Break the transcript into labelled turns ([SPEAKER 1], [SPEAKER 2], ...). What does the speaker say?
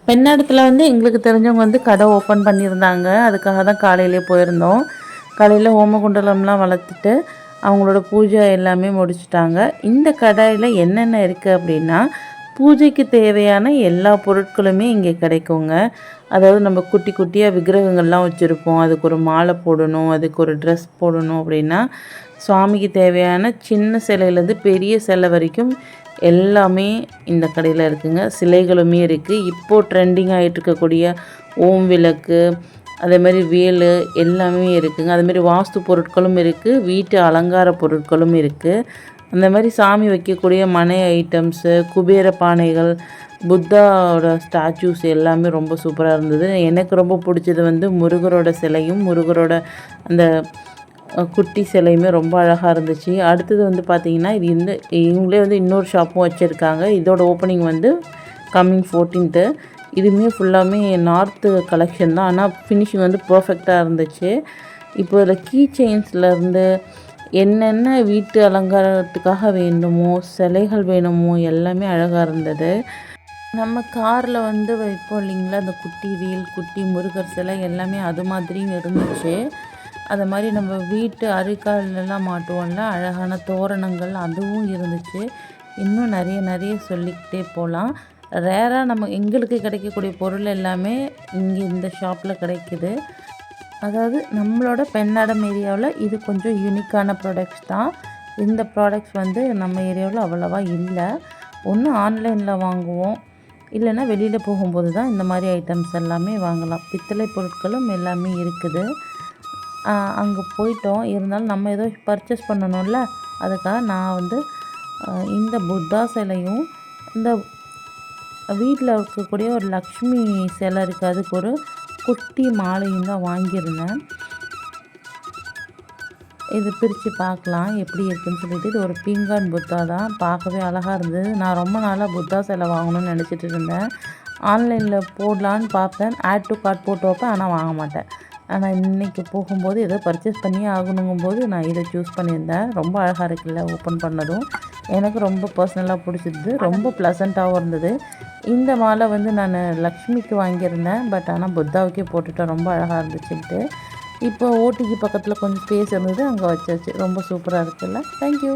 [SPEAKER 1] பெண்ணாடத்தில் வந்து எங்களுக்கு தெரிஞ்சவங்க வந்து கடை ஓப்பன் பண்ணியிருந்தாங்க. அதுக்காக தான் காலையிலே போயிருந்தோம். காலையில் ஹோமகுண்டலம்லாம் வளர்த்துட்டு அவங்களோட பூஜை எல்லாமே முடிச்சுட்டாங்க. இந்த கடையில் என்னென்ன இருக்குது அப்படின்னா, பூஜைக்கு தேவையான எல்லா பொருட்களுமே இங்கே கிடைக்குங்க. அதாவது நம்ம குட்டி குட்டியாக விக்கிரகங்கள்லாம் வச்சுருப்போம், அதுக்கு ஒரு மாலை போடணும், அதுக்கு ஒரு ட்ரெஸ் போடணும் அப்படின்னா, சுவாமிக்கு தேவையான சின்ன சிலையிலேருந்து பெரிய சிலை வரைக்கும் எல்லாமே இந்த கடையில் இருக்குதுங்க. சிலைகளுமே இருக்குது. இப்போது ட்ரெண்டிங் ஆகிட்டு இருக்கக்கூடிய ஓம் விளக்கு, அதேமாதிரி வேல் எல்லாமே இருக்குதுங்க. அதுமாரி வாஸ்து பொருட்களும் இருக்குது, வீட்டு அலங்கார பொருட்களும் இருக்குது. அந்த மாதிரி சாமி வைக்கக்கூடிய மனை ஐட்டம்ஸு, குபேர பானைகள், புத்தாவோட ஸ்டாச்சூஸ் எல்லாமே ரொம்ப சூப்பராக இருந்தது. எனக்கு ரொம்ப பிடிச்சது வந்து முருகரோட சிலையும் முருகரோட அந்த குட்டி சிலையுமே ரொம்ப அழகாக இருந்துச்சு. அடுத்தது வந்து பார்த்திங்கன்னா, இவங்களே வந்து இன்னொரு ஷாப்பும் வச்சுருக்காங்க. இதோட ஓப்பனிங் வந்து கம்மிங் 14th. இதுவுமே ஃபுல்லாமே நார்த்து கலெக்ஷன் தான். ஆனால் ஃபினிஷிங் வந்து பர்ஃபெக்டாக இருந்துச்சு. இப்போ இதில் கீ செயின்ஸ்லேருந்து என்னென்ன வீட்டு அலங்காரத்துக்காக வேண்டுமோ, சிலைகள் வேணுமோ எல்லாமே அழகாக இருந்தது. நம்ம காரில் வந்து வைப்போம் இல்லைங்களா, அந்த குட்டி வேல், குட்டி முருகர் சிலை எல்லாமே அது மாதிரியும் இருந்துச்சு. அது மாதிரி நம்ம வீட்டு அரிக்காலெல்லாம் மாட்டுவோம்ல, அழகான தோரணங்கள் அதுவும் இருந்துச்சு. இன்னும் நிறைய சொல்லிக்கிட்டே போகலாம். ரேராக நம்ம எங்களுக்கு கிடைக்கக்கூடிய பொருள் எல்லாமே இங்கே இந்த ஷாப்பில் கிடைக்குது. அதாவது நம்மளோட பெண்ணாடம் ஏரியாவில் இது கொஞ்சம் யூனிக்கான ப்ராடக்ட்ஸ் தான். இந்த ப்ராடக்ட்ஸ் வந்து நம்ம ஏரியாவில் அவ்வளோவா இல்லை. ஒன்று ஆன்லைனில் வாங்குவோம், இல்லைன்னா வெளியில் போகும்போது தான் இந்த மாதிரி ஐட்டம்ஸ் எல்லாமே வாங்கலாம். பித்தளை பொருட்களும் எல்லாமே இருக்குது. அங்கே போயிட்டோம். இருந்தாலும் நம்ம ஏதோ பர்ச்சேஸ் பண்ணணும்ல, அதுக்காக நான் வந்து இந்த புத்தா சிலையும் இந்த வீட்டில் இருக்கக்கூடிய ஒரு லக்ஷ்மி சிலை இருக்குது, அதுக்கு ஒரு குட்டி மாலையும் தான் வாங்கியிருந்தேன். இது பிரித்து பார்க்கலாம் எப்படி இருக்குதுன்னு சொல்லிட்டு. இது ஒரு பீங்கான் புத்தா தான், பார்க்கவே அழகாக இருந்தது. நான் ரொம்ப நாளாக புத்தா சிலை வாங்கணும்னு நினச்சிட்டு இருந்தேன். ஆன்லைனில் போடலான்னு பார்ப்பேன், ஆட் டு கார்ட் போட்டு வைப்பேன், ஆனால் வாங்க மாட்டேன். ஆனால் இன்றைக்கி போகும்போது ஏதோ பர்ச்சேஸ் பண்ணியே ஆகணுங்கும்போது நான் இதை சூஸ் பண்ணியிருந்தேன். ரொம்ப அழகாக இருக்குல்ல ஓப்பன் பண்ணதும். எனக்கு ரொம்ப பர்சனலாக பிடிச்சிருது, ரொம்ப ப்ளசண்ட்டாகவும் இருந்தது. இந்த மாலை வந்து நான் லக்ஷ்மிக்கு வாங்கியிருந்தேன், பட் ஆனால் புத்தாவுக்கே போட்டுட்டேன், ரொம்ப அழகாக இருந்துச்சுன்ட்டு. இப்போ ஓடிஜி பக்கத்தில் கொஞ்சம் ஸ்பேஸ் இருந்தது, அங்கே வச்சாச்சு. ரொம்ப சூப்பராக இருக்குல்ல. தேங்க்யூ.